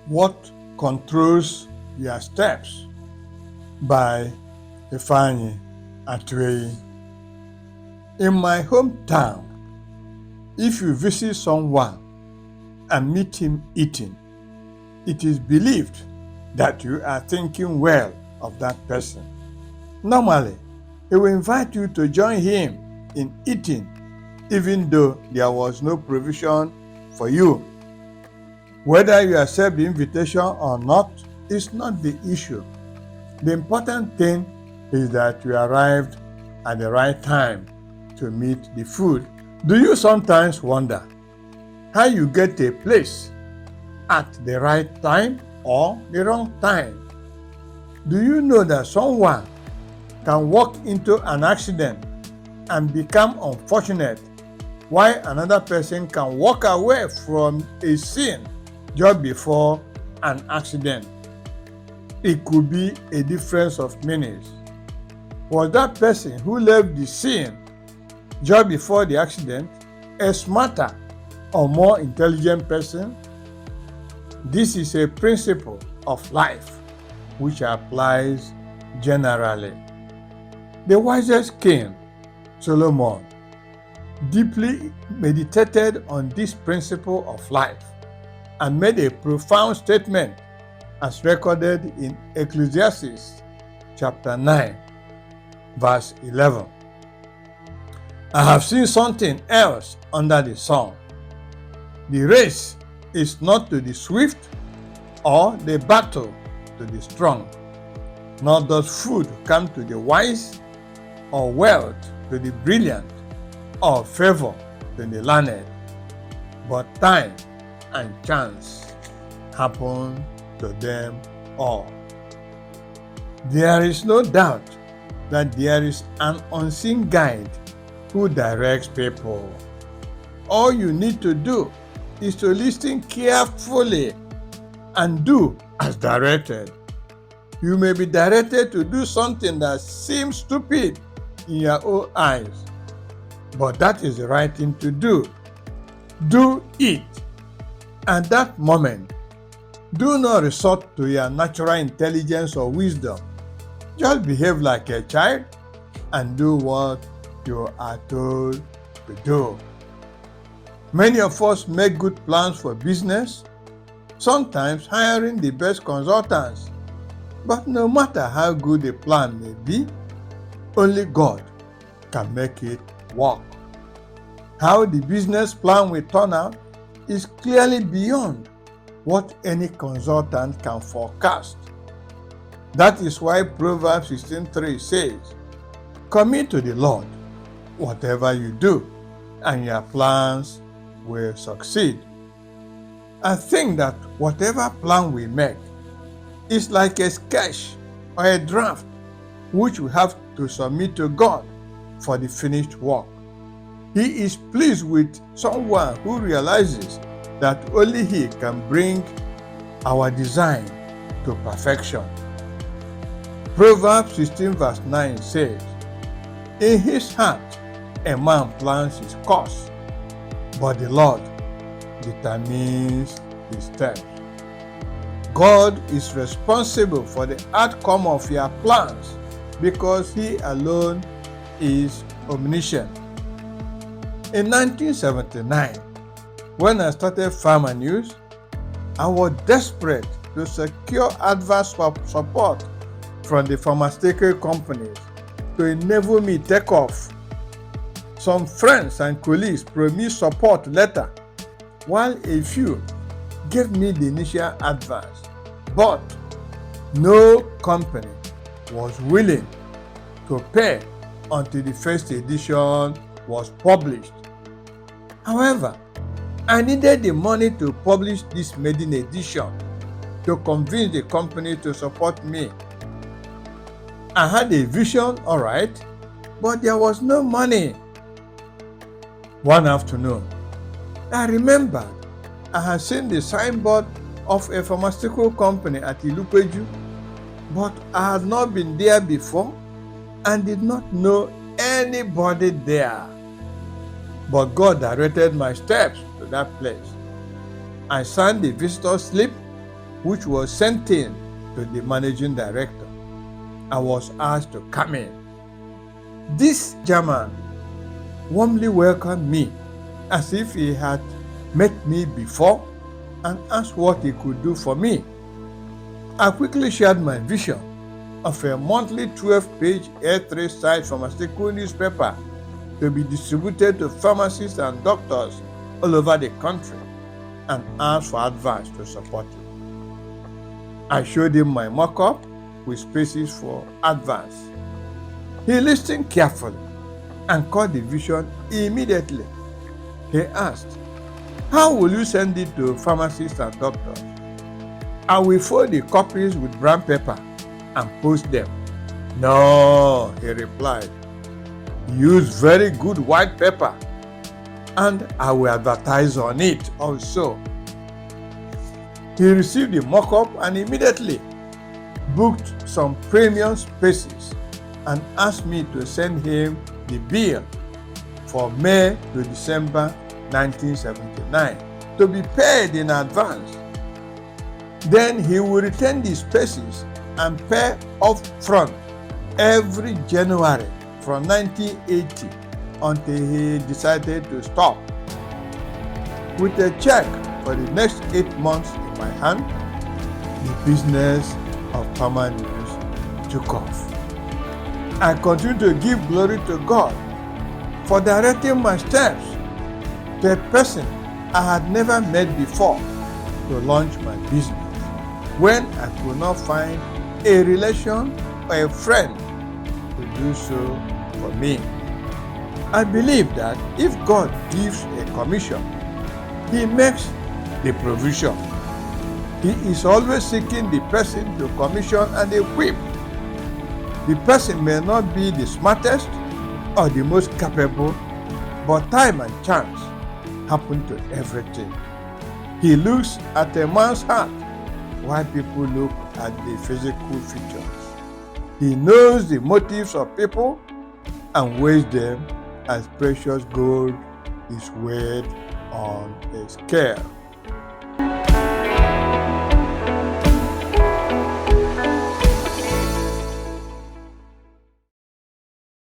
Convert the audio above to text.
What Controls Your Steps by Ifeanyi Atwei. In my hometown, if you visit someone and meet him eating, it is believed that you are thinking well of that person. Normally, he will invite you to join him in eating, even though there was no provision for you. Whether you accept the invitation or not is not the issue. The important thing is that you arrived at the right time to meet the food. Do you sometimes wonder how you get a place at the right time or the wrong time? Do you know that someone can walk into an accident and become unfortunate, while another person can walk away from a scene just before an accident? It could be a difference of minutes. Was that person who left the scene just before the accident a smarter or more intelligent person? This is a principle of life which applies generally. The wisest king, Solomon, deeply meditated on this principle of life and made a profound statement as recorded in Ecclesiastes chapter 9, verse 11. I have seen something else under the sun. The race is not to the swift, or the battle to the strong, nor does food come to the wise, or wealth to the brilliant, or favor to the learned, but time and chance happen to them all. There is no doubt that there is an unseen guide who directs people. All you need to do is to listen carefully and do as directed. You may be directed to do something that seems stupid in your own eyes, but that is the right thing to do. Do it. At that moment, do not resort to your natural intelligence or wisdom. Just behave like a child and do what you are told to do. Many of us make good plans for business, sometimes hiring the best consultants. But no matter how good a plan may be, only God can make it work. How the business plan will turn out is clearly beyond what any consultant can forecast. That is why Proverbs 16:3 says, "Commit to the Lord whatever you do, and your plans will succeed." I think that whatever plan we make is like a sketch or a draft which we have to submit to God for the finished work. He is pleased with someone who realizes that only He can bring our design to perfection. Proverbs 16 verse 9 says, "In his heart a man plans his course, but the Lord determines his steps." God is responsible for the outcome of your plans because He alone is omniscient. In 1979, when I started Farmer News, I was desperate to secure advance support from the pharmaceutical companies to enable me take off. Some friends and colleagues promised support later, while a few gave me the initial advance, but no company was willing to pay until the first edition was published. However, I needed the money to publish this maiden edition to convince the company to support me. I had a vision, all right, but there was no money. One afternoon, I remembered I had seen the signboard of a pharmaceutical company at Ilupeju, but I had not been there before and did not know anybody there. But God directed my steps to that place. I signed the visitor slip which was sent in to the managing director. I was asked to come in. This German warmly welcomed me as if he had met me before and asked what he could do for me. I quickly shared my vision of a monthly 12-page A3 size pharmaceutical newspaper to be distributed to pharmacists and doctors all over the country, and asked for advice to support it. I showed him my mock-up with spaces for advance. He listened carefully and caught the vision immediately. He asked, "How will you send it to pharmacists and doctors?" "I will fold the copies with brown paper and post them." "No," he replied. "Use very good white paper, and I will advertise on it also." He received the mock-up and immediately booked some premium spaces and asked me to send him the bill for May to December 1979 to be paid in advance. Then he will return the spaces and pay up front every January from 1980 until he decided to stop. With a check for the next 8 months in my hand, the business of Farmer News took off. I continue to give glory to God for directing my steps to a person I had never met before to launch my business when I could not find a relation or a friend to do so for me. I believe that if God gives a commission, He makes the provision. He is always seeking the person to commission and equip. The person may not be the smartest or the most capable, but time and chance happen to everything. He looks at a man's heart while people look at the physical features. He knows the motives of people and weighs them as precious gold is weighed on a scale.